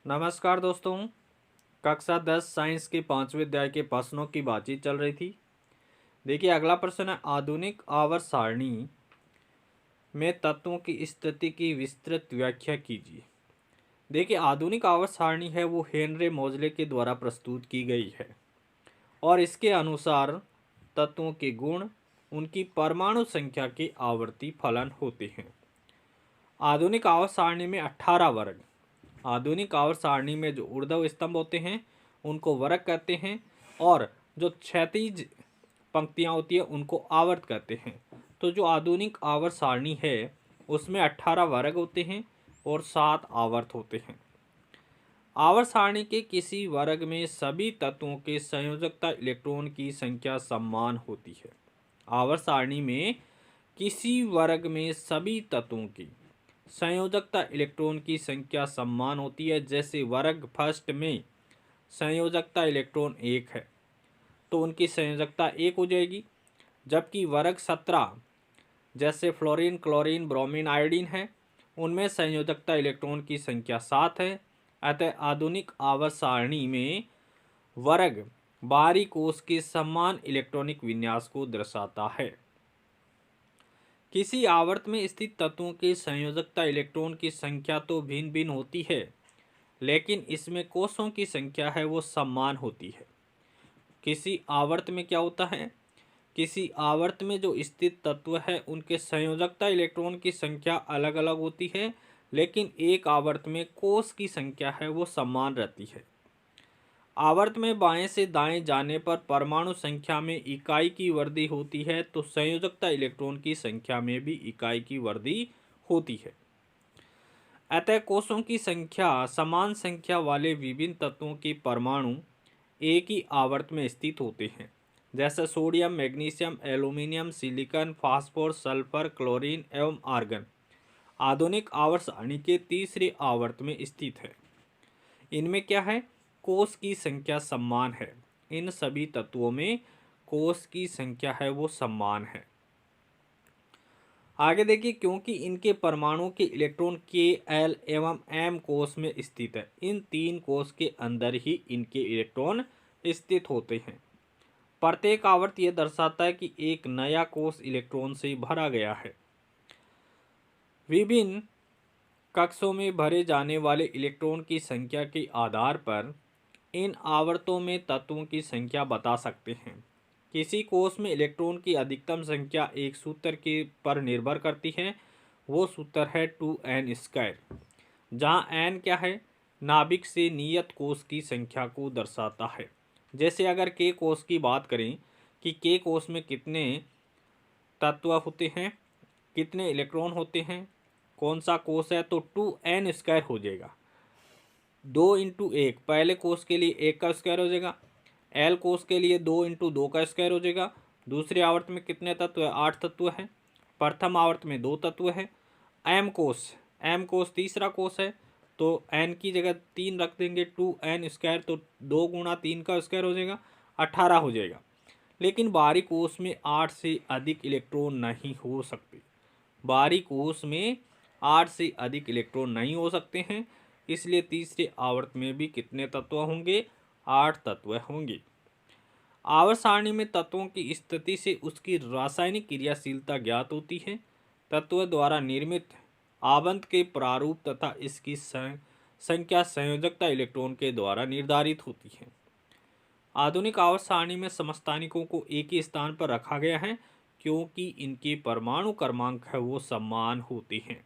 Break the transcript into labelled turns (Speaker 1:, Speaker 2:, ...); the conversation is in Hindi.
Speaker 1: नमस्कार दोस्तों। कक्षा 10 साइंस के 5वें अध्याय के प्रश्नों की बातचीत चल रही थी। देखिए अगला प्रश्न है, आधुनिक आवर्त सारणी में तत्वों की स्थिति की विस्तृत व्याख्या कीजिए। देखिए आधुनिक आवर्त सारणी है वो हेनरी मोजले के द्वारा प्रस्तुत की गई है और इसके अनुसार तत्वों के गुण उनकी परमाणु संख्या के आवर्ती फलन होते हैं। आधुनिक आवर्त सारणी में 18 वर्ग। आधुनिक आवर्त सारणी में जो ऊर्ध्व स्तंभ होते हैं उनको वर्ग कहते हैं और जो क्षैतिज पंक्तियां होती है उनको आवर्त कहते हैं। तो जो आधुनिक आवर्त सारणी है उसमें 18 वर्ग होते हैं और 7 आवर्त होते हैं। आवर्त सारणी के किसी वर्ग में सभी तत्वों के संयोजकता इलेक्ट्रॉन की संख्या समान होती है। आवर्त सारणी में किसी वर्ग में सभी तत्वों की संयोजकता इलेक्ट्रॉन की संख्या समान होती है। जैसे वर्ग फर्स्ट में संयोजकता इलेक्ट्रॉन 1 है तो उनकी संयोजकता 1 हो जाएगी, जबकि वर्ग 17 जैसे फ्लोरीन, क्लोरीन, ब्रोमीन, आयोडीन है उनमें संयोजकता इलेक्ट्रॉन की संख्या 7 है। अतः आधुनिक आवर्त सारणी में वर्ग बाहरी कोश के समान इलेक्ट्रॉनिक विन्यास को दर्शाता है। किसी आवर्त में स्थित तत्वों की संयोजकता इलेक्ट्रॉन की संख्या तो भिन्न भिन्न होती है, लेकिन इसमें कोषों की संख्या है वो समान होती है। किसी आवर्त में क्या होता है, किसी आवर्त में जो स्थित तत्व है उनके संयोजकता इलेक्ट्रॉन की संख्या अलग अलग होती है, लेकिन एक आवर्त में कोष की संख्या है वो समान रहती है। आवर्त में बाएं से दाएं जाने पर परमाणु संख्या में इकाई की वृद्धि होती है, तो संयोजकता इलेक्ट्रॉन की संख्या में भी इकाई की वृद्धि होती है। अतः कोषों की संख्या समान संख्या वाले विभिन्न तत्वों के परमाणु एक ही आवर्त में स्थित होते हैं, जैसे sodium, magnesium, aluminium, silicon, phosphorus, sulphur, chlorine एवं आर्गन आधुनिक आवर्त सारणी के तीसरे आवर्त में स्थित है। इनमें क्या है, कोष की संख्या समान है। इन सभी तत्वों में कोष की संख्या है वो समान है। आगे देखिए, क्योंकि इनके परमाणु के इलेक्ट्रॉन के, एल एवं एम कोष में स्थित है, इन तीन कोष के अंदर ही इनके इलेक्ट्रॉन स्थित होते हैं। प्रत्येक आवर्त यह दर्शाता है कि एक नया कोष इलेक्ट्रॉन से भरा गया है। विभिन्न कक्षों में भरे जाने वाले इलेक्ट्रॉन की संख्या के आधार पर इन आवर्तों में तत्वों की संख्या बता सकते हैं। किसी कोष में इलेक्ट्रॉन की अधिकतम संख्या एक सूत्र के पर निर्भर करती है, वो सूत्र है 2n², जहाँ n क्या है, नाभिक से नियत कोष की संख्या को दर्शाता है। जैसे अगर k कोष की बात करें कि k कोष में कितने तत्व होते हैं, कितने इलेक्ट्रॉन होते हैं, कौन सा कोष है, तो 2n² हो जाएगा। 2 इंटू 1 पहले कोष के लिए 1 का स्क्वायर हो जाएगा, एल कोष के लिए 2 इंटू 2 का स्क्वायर हो जाएगा। दूसरे आवर्त में कितने तत्व है, 8 तत्व है। प्रथम आवर्त में 2 तत्व है। एम कोष तीसरा कोष है तो एन की जगह 3 रख देंगे, 2n², तो 2 गुणा 3 का स्क्वायर हो जाएगा, 18 हो जाएगा। लेकिन बाहरी कोष में 8 से अधिक इलेक्ट्रॉन नहीं हो सकते। बाहरी कोष में 8 से अधिक इलेक्ट्रॉन नहीं हो सकते हैं, इसलिए तीसरे आवर्त में भी कितने तत्व होंगे, 8 तत्व होंगे। आवर्त सारणी में तत्वों की स्थिति से उसकी रासायनिक क्रियाशीलता ज्ञात होती है। तत्व द्वारा निर्मित आवंत के प्रारूप तथा इसकी संख्या संयोजकता इलेक्ट्रॉन के द्वारा निर्धारित होती है। आधुनिक आवर्त सारणी में समस्थानिकों को एक ही स्थान पर रखा गया है, क्योंकि इनके परमाणु क्रमांक है वो समान होते हैं।